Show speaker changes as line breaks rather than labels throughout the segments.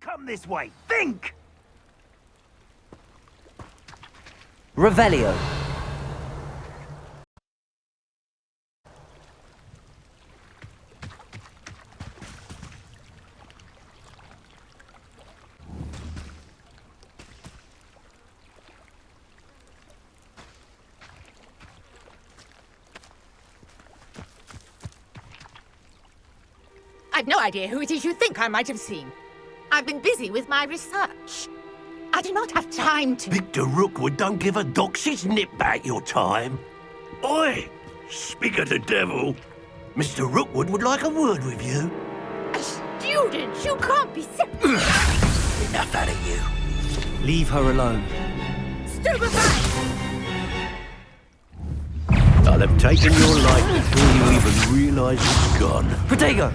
Come this way. Think!
Revelio.
I've no idea who it is you think I might have seen. I've been busy with my research. I do not have time to...
Victor Rookwood don't give a doxy's nip back your time. Oi! Speak of the devil. Mr. Rookwood would like a word with you.
A student? You can't be so...
Enough out of you.
Leave her alone.
Stupefy!
I'll have taken your life before you even realise it's gone.
Protego!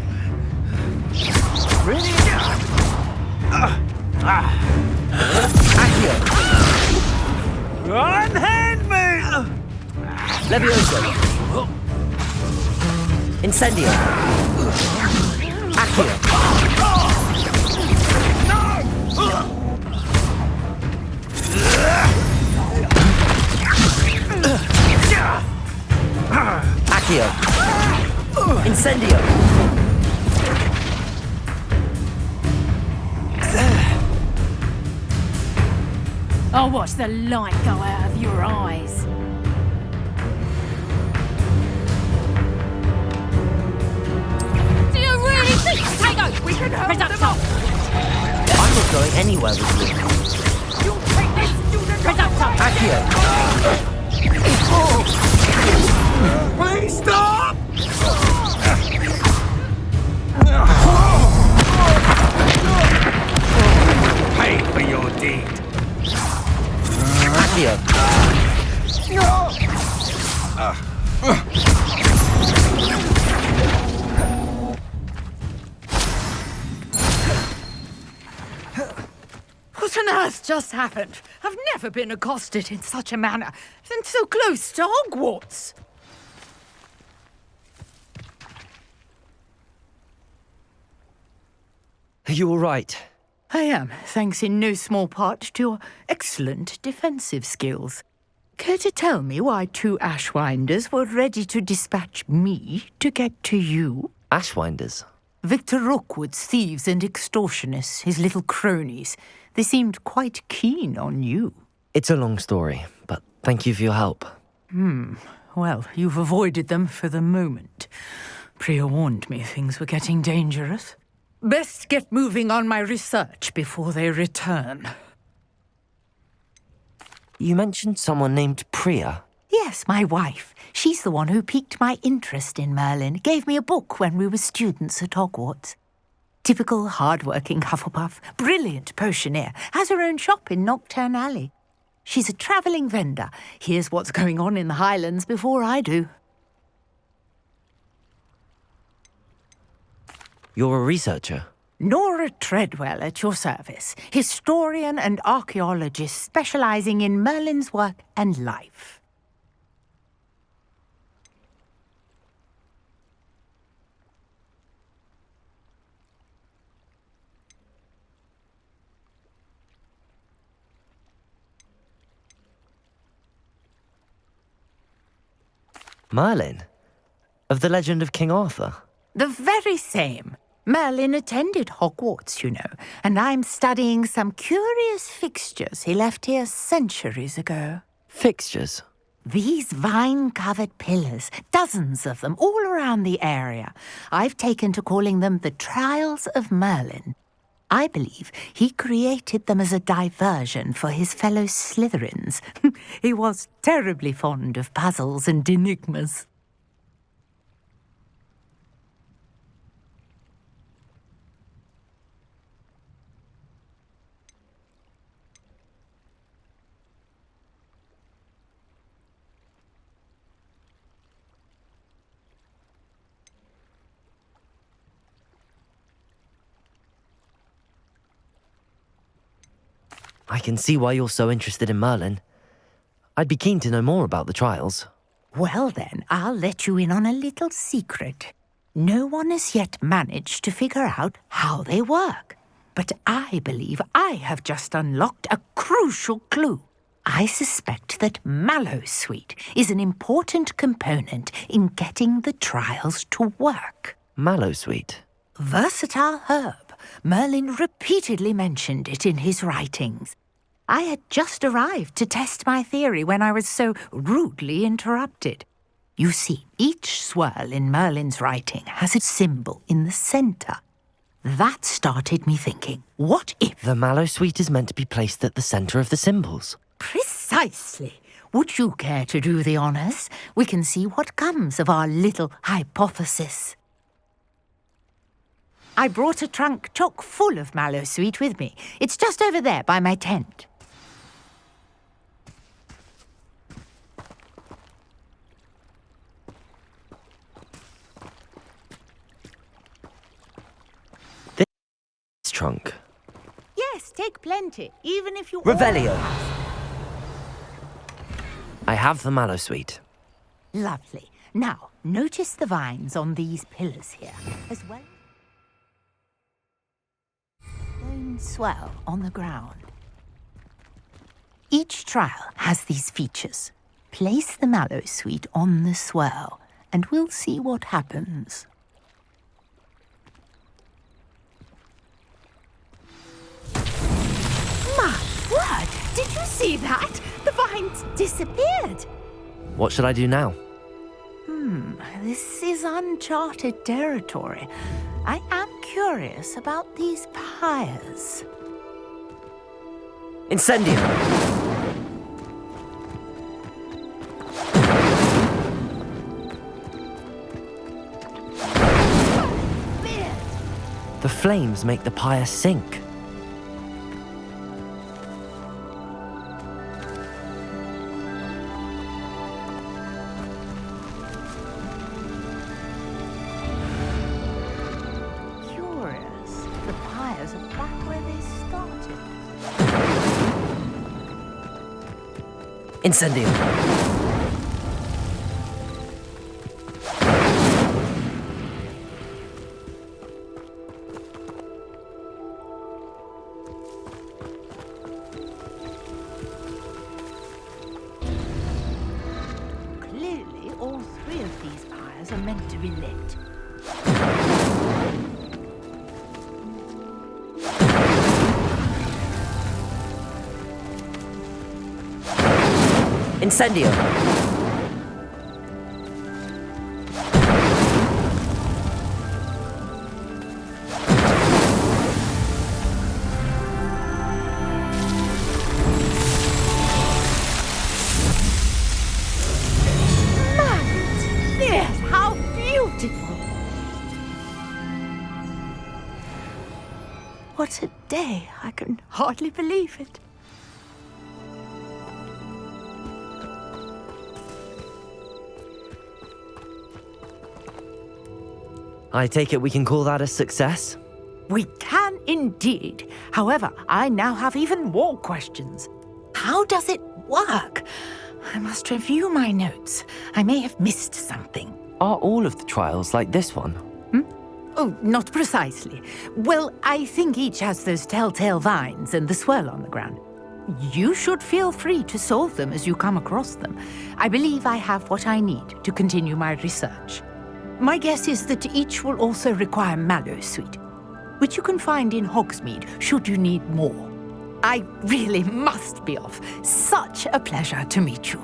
Ready?
Accio!
Unhand me!
Levioso! Incendio! Accio! Accio! Incendio!
I'll watch the light go out of your eyes. Do you really think, Tego, we can hold them off?
I'm not going anywhere with you.
You'll take this student Reducto!
Accio!
Please stop! Pay for your deed.
Accio!
What on earth just happened? I've never been accosted in such a manner, and so close to Hogwarts.
Are you all right?
I am, thanks in no small part to your excellent defensive skills. Care to tell me why two Ashwinders were ready to dispatch me to get to you?
Ashwinders?
Victor Rookwood's thieves and extortionists, his little cronies. They seemed quite keen on you.
It's a long story, but thank you for your help.
Well, you've avoided them for the moment. Priya warned me things were getting dangerous. Best get moving on my research before they return.
You mentioned someone named Priya.
Yes, my wife. She's the one who piqued my interest in Merlin. Gave me a book when we were students at Hogwarts. Typical hard-working Hufflepuff, brilliant potioneer, has her own shop in Knockturn Alley. She's a travelling vendor. Hears what's going on in the Highlands before I do.
You're a researcher?
Nora Treadwell at your service, historian and archaeologist specialising in Merlin's work and life.
Merlin? Of the legend of King Arthur?
The very same. Merlin attended Hogwarts, you know, and I'm studying some curious fixtures he left here centuries ago.
Fixtures?
These vine-covered pillars, dozens of them, all around the area. I've taken to calling them the Trials of Merlin. I believe he created them as a diversion for his fellow Slytherins. He was terribly fond of puzzles and enigmas.
I can see why you're so interested in Merlin. I'd be keen to know more about the trials.
Well then, I'll let you in on a little secret. No one has yet managed to figure out how they work. But I believe I have just unlocked a crucial clue. I suspect that mallowsweet is an important component in getting the trials to work.
Mallowsweet?
Versatile herb. Merlin repeatedly mentioned it in his writings. I had just arrived to test my theory when I was so rudely interrupted. You see, each swirl in Merlin's writing has a symbol in the centre. That started me thinking, what if...
The mallowsweet is meant to be placed at the centre of the symbols.
Precisely. Would you care to do the honours? We can see what comes of our little hypothesis. I brought a trunk chock full of mallowsweet with me. It's just over there by my tent.
This trunk.
Yes, take plenty, even if you...
Revelio! I have the mallowsweet.
Lovely. Now, notice the vines on these pillars here, as well as stone swell on the ground. Each trial has these features. Place the mallowsweet on the swell, and we'll see what happens. My word! Did you see that? The vines disappeared.
What should I do now?
This is uncharted territory. I am curious about these pyres.
Incendio! The flames make the pyre sink.
The pyres are back where they started.
Incendio!
Clearly, all three of these pyres are meant to be lit.
Incendio!
Yes, how beautiful! What a day! I can hardly believe it.
I take it we can call that a success?
We can indeed. However, I now have even more questions. How does it work? I must review my notes. I may have missed something.
Are all of the trials like this one?
Oh, not precisely. Well, I think each has those telltale vines and the swirl on the ground. You should feel free to solve them as you come across them. I believe I have what I need to continue my research. My guess is that each will also require mallowsweet, which you can find in Hogsmeade should you need more. I really must be off. Such a pleasure to meet you.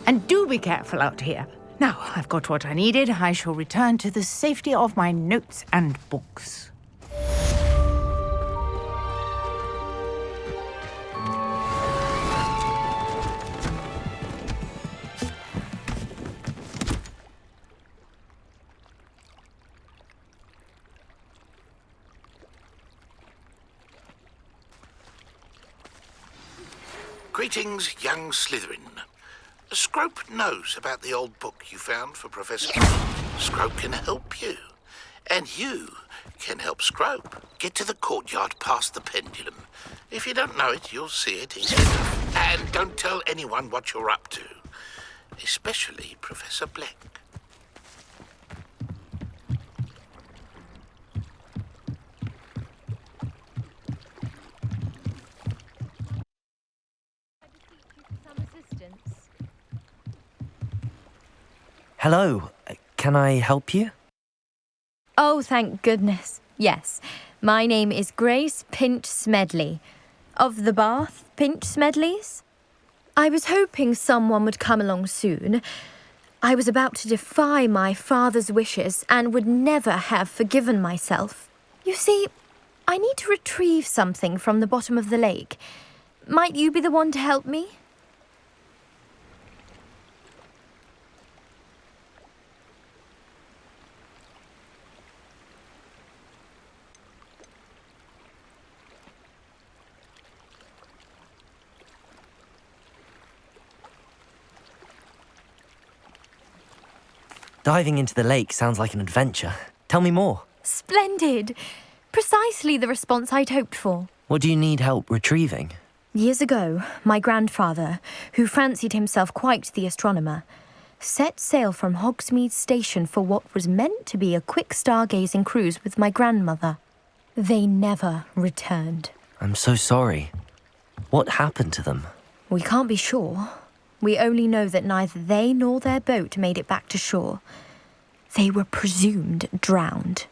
And do be careful out here. Now, I've got what I needed. I shall return to the safety of my notes and books.
Greetings, young Slytherin. Scrope knows about the old book you found for Professor. Scrope can help you. And you can help Scrope get to the courtyard past the pendulum. If you don't know it, you'll see it easy enough. And don't tell anyone what you're up to, especially Professor Black.
Hello, can I help you?
Oh, thank goodness. Yes, my name is Grace Pinch Smedley, of the Bath Pinch Smedleys. I was hoping someone would come along soon. I was about to defy my father's wishes and would never have forgiven myself. You see, I need to retrieve something from the bottom of the lake. Might you be the one to help me?
Diving into the lake sounds like an adventure. Tell me more.
Splendid! Precisely the response I'd hoped for.
What do you need help retrieving?
Years ago, my grandfather, who fancied himself quite the astronomer, set sail from Hogsmeade Station for what was meant to be a quick stargazing cruise with my grandmother. They never returned.
I'm so sorry. What happened to them?
We can't be sure. We only know that neither they nor their boat made it back to shore. They were presumed drowned.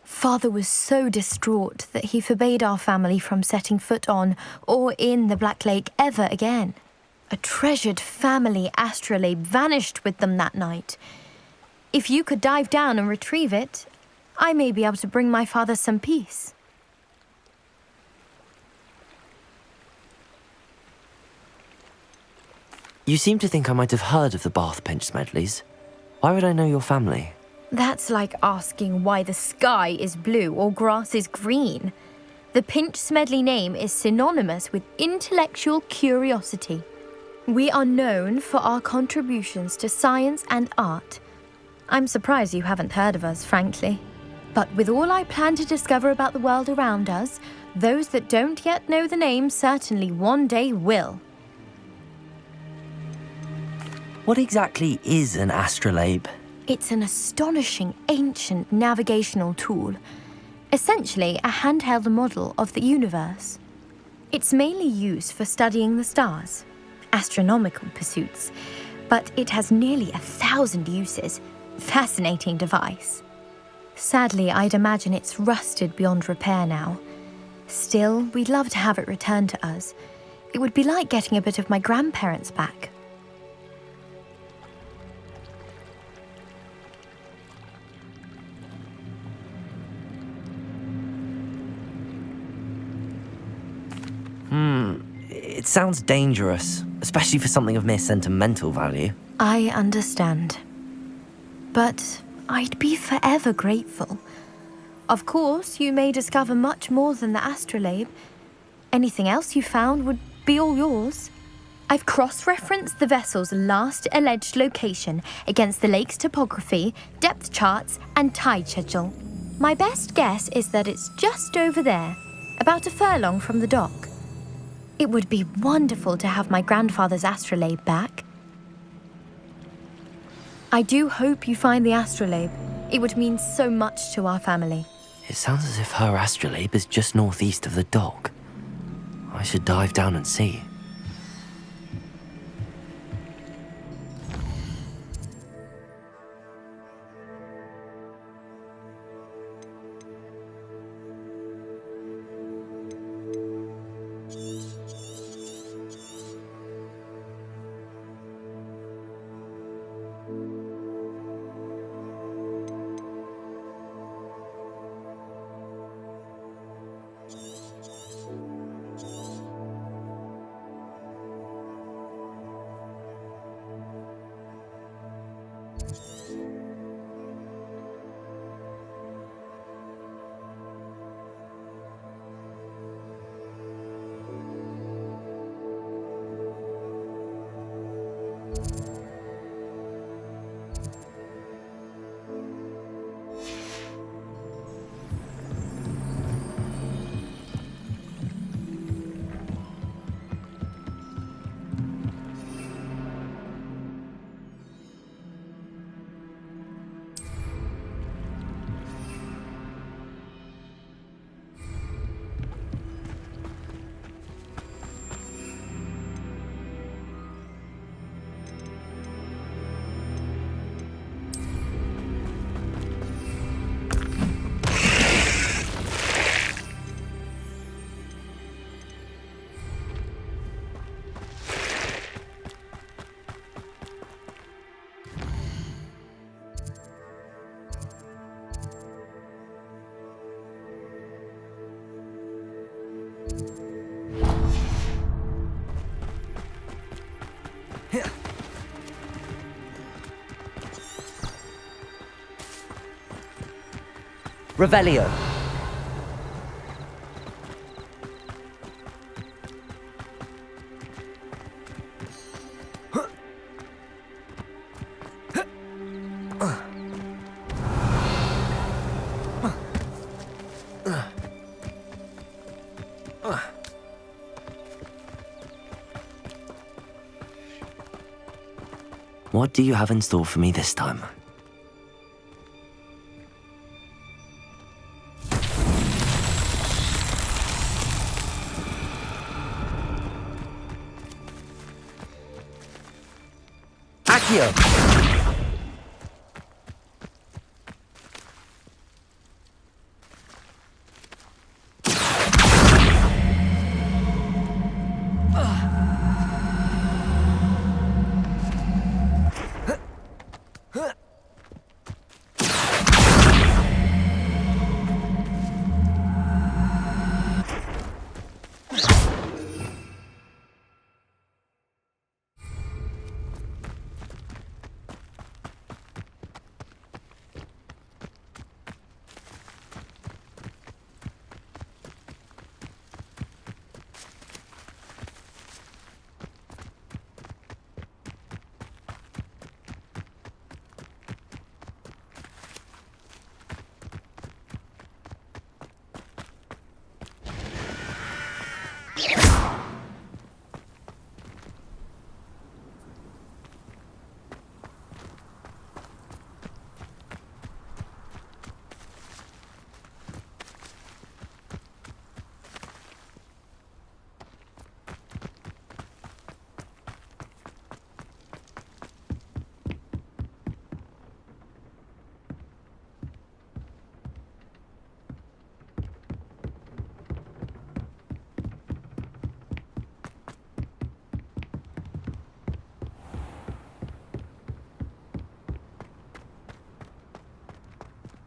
Father was so distraught that he forbade our family from setting foot on or in the Black Lake ever again. A treasured family astrolabe vanished with them that night. If you could dive down and retrieve it, I may be able to bring my father some peace.
You seem to think I might have heard of the Bath Pinch Smedleys. Why would I know your family?
That's like asking why the sky is blue or grass is green. The Pinch Smedley name is synonymous with intellectual curiosity. We are known for our contributions to science and art. I'm surprised you haven't heard of us, frankly. But with all I plan to discover about the world around us, those that don't yet know the name certainly one day will.
What exactly is an astrolabe?
It's an astonishing ancient navigational tool, essentially a handheld model of the universe. It's mainly used for studying the stars, astronomical pursuits, but it has nearly 1,000 uses. Fascinating device. Sadly, I'd imagine it's rusted beyond repair now. Still, we'd love to have it returned to us. It would be like getting a bit of my grandparents back.
It sounds dangerous, especially for something of mere sentimental value.
I understand. But I'd be forever grateful. Of course, you may discover much more than the astrolabe. Anything else you found would be all yours. I've cross-referenced the vessel's last alleged location against the lake's topography, depth charts, and tide schedule. My best guess is that it's just over there, about a furlong from the dock. It would be wonderful to have my grandfather's astrolabe back. I do hope you find the astrolabe. It would mean so much to our family.
It sounds as if her astrolabe is just northeast of the dock. I should dive down and see. Revelio. What do you have in store for me this time? Accio!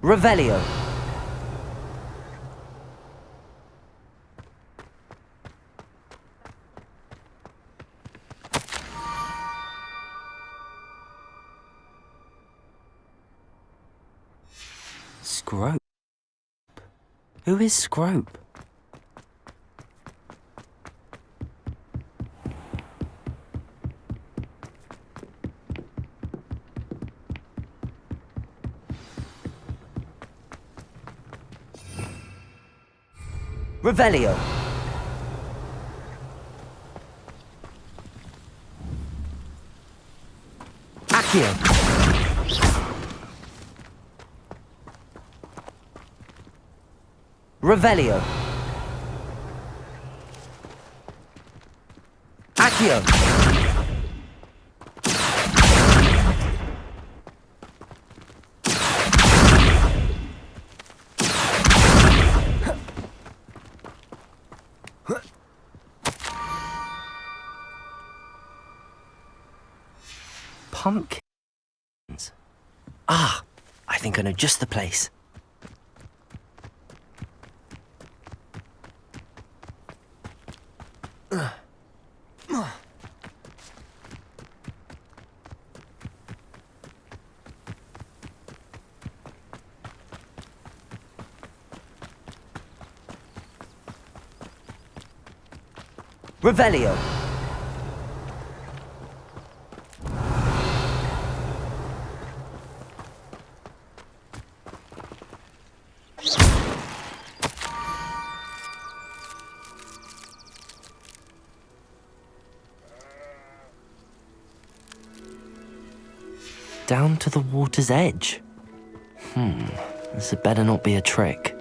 Revelio. Scrope? Who is Scrope? Revelio. Accio. Revelio. Accio. Pumpkins. Ah, I think I know just the place. Revelio. Down to the water's edge. This had better not be a trick.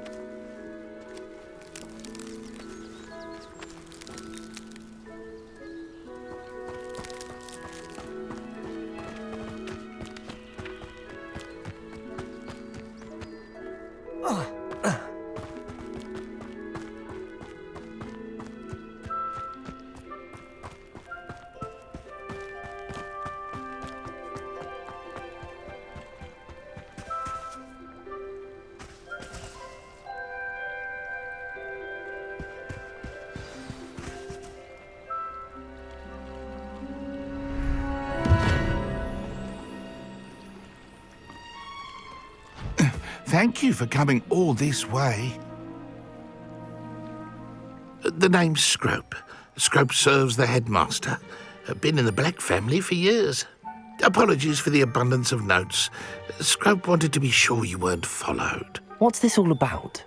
Thank you for coming all this way. The name's Scrope. Scrope serves the headmaster. Been in the Black family for years. Apologies for the abundance of notes. Scrope wanted to be sure you weren't followed.
What's this all about?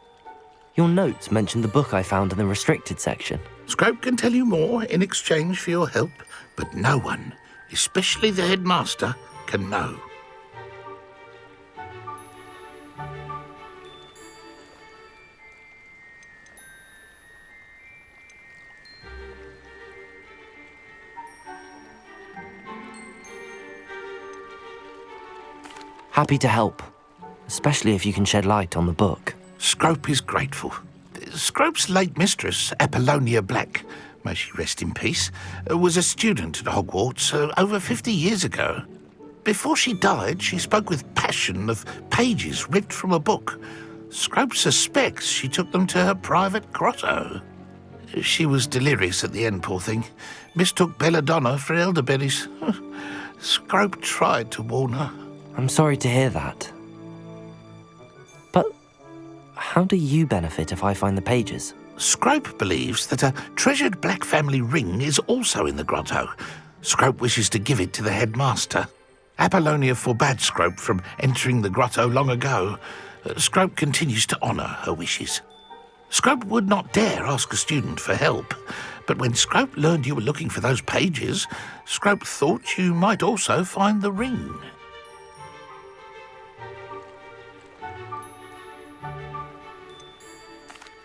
Your notes mentioned the book I found in the restricted section.
Scrope can tell you more in exchange for your help, but no one, especially the headmaster, can know.
Happy to help, especially if you can shed light on the book.
Scrope is grateful. Scrope's late mistress, Apollonia Black, may she rest in peace, was a student at Hogwarts over 50 years ago. Before she died, she spoke with passion of pages ripped from a book. Scrope suspects she took them to her private grotto. She was delirious at the end, poor thing. Mistook belladonna for elderberries. Scrope tried to warn her.
I'm sorry to hear that. But how do you benefit if I find the pages?
Scrope believes that a treasured Black family ring is also in the grotto. Scrope wishes to give it to the headmaster. Apollonia forbade Scrope from entering the grotto long ago. Scrope continues to honour her wishes. Scrope would not dare ask a student for help, but when Scrope learned you were looking for those pages, Scrope thought you might also find the ring.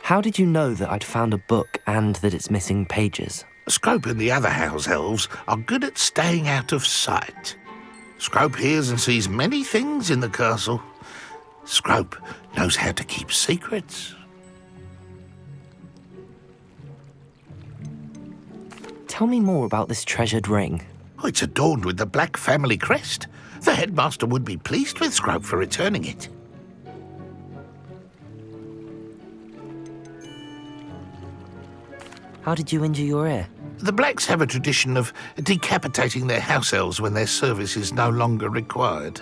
How did you know that I'd found a book and that it's missing pages?
Scrope and the other house elves are good at staying out of sight. Scrope hears and sees many things in the castle. Scrope knows how to keep secrets.
Tell me more about this treasured ring.
Oh, it's adorned with the Black family crest. The headmaster would be pleased with Scrope for returning it.
How did you injure your ear?
The Blacks have a tradition of decapitating their house elves when their service is no longer required.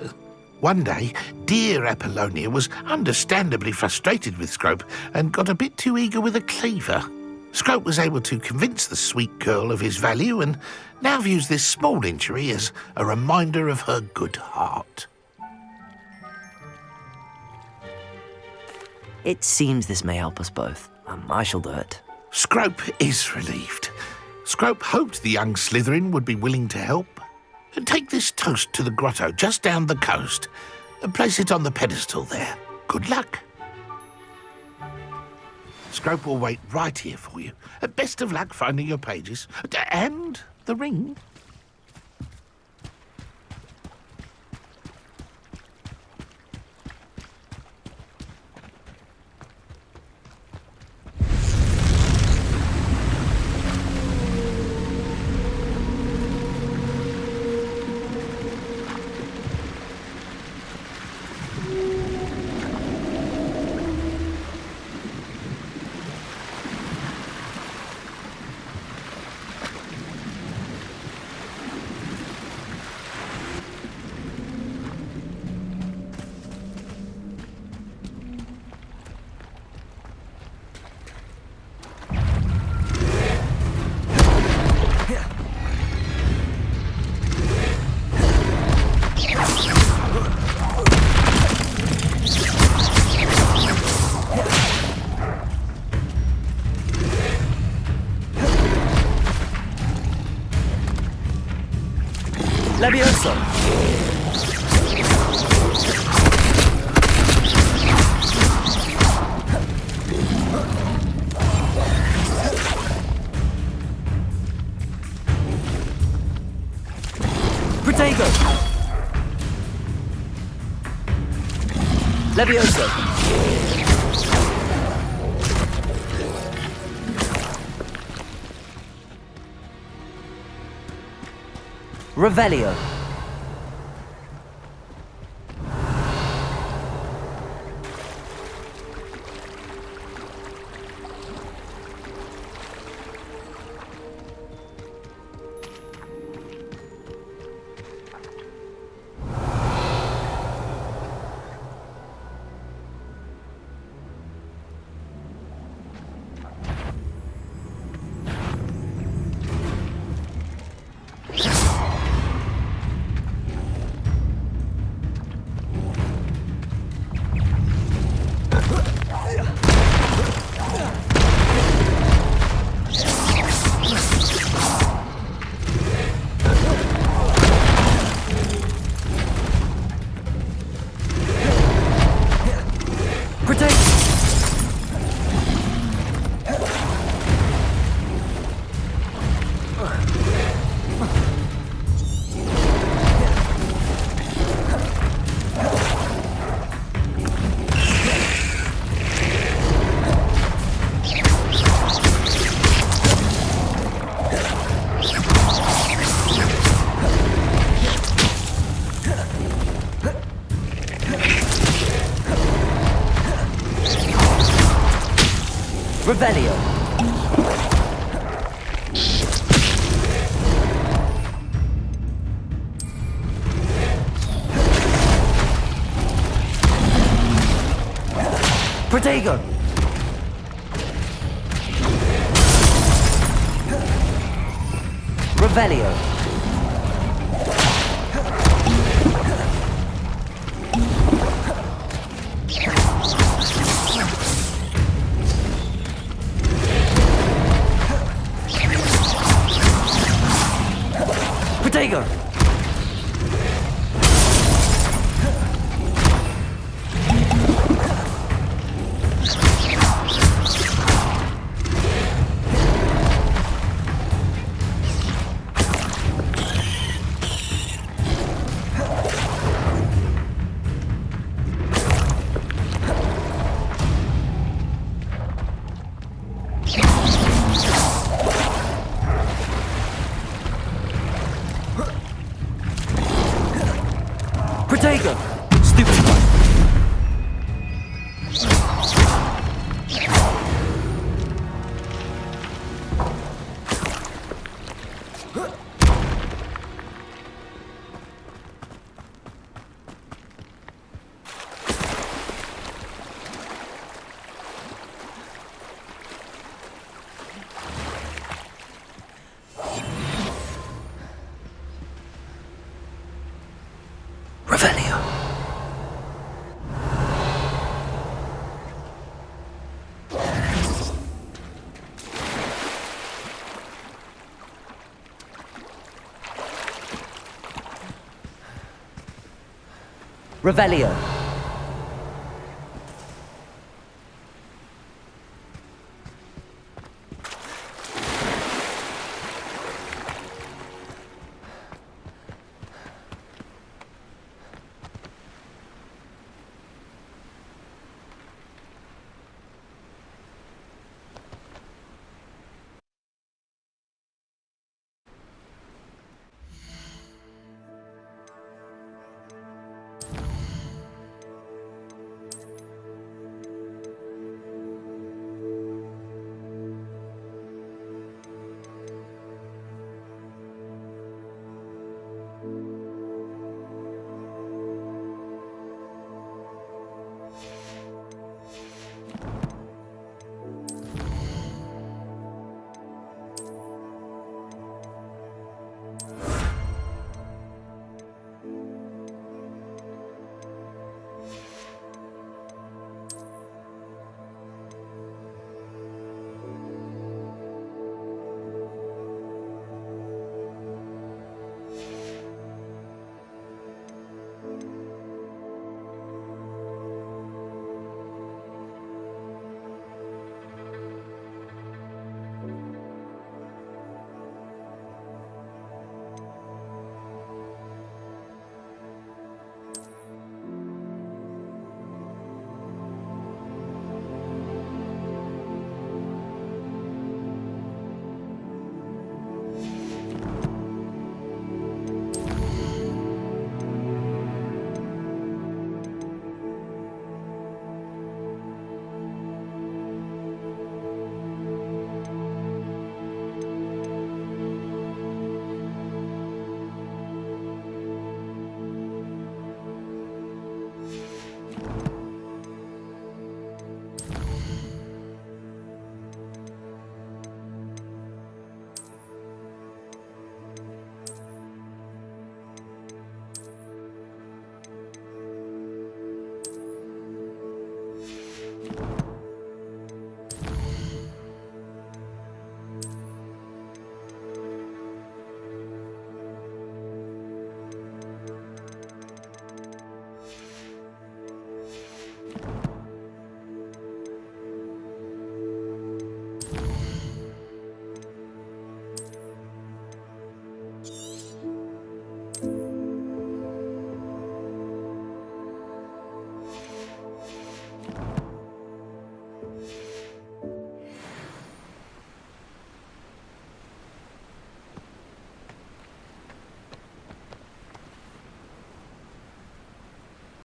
One day, dear Apollonia was understandably frustrated with Scrope and got a bit too eager with a cleaver. Scrope was able to convince the sweet girl of his value and now views this small injury as a reminder of her good heart.
It seems this may help us both. I shall do it.
Scrope is relieved. Scrope hoped the young Slytherin would be willing to help. Take this toast to the grotto just down the coast and place it on the pedestal there. Good luck. Scrope will wait right here for you. Best of luck finding your pages. And the ring.
Levioso! Protego! Levioso! Revelio. Revelio. Protego. Revelio. Protego. Protego. Stupid one. Revelio. Revelio.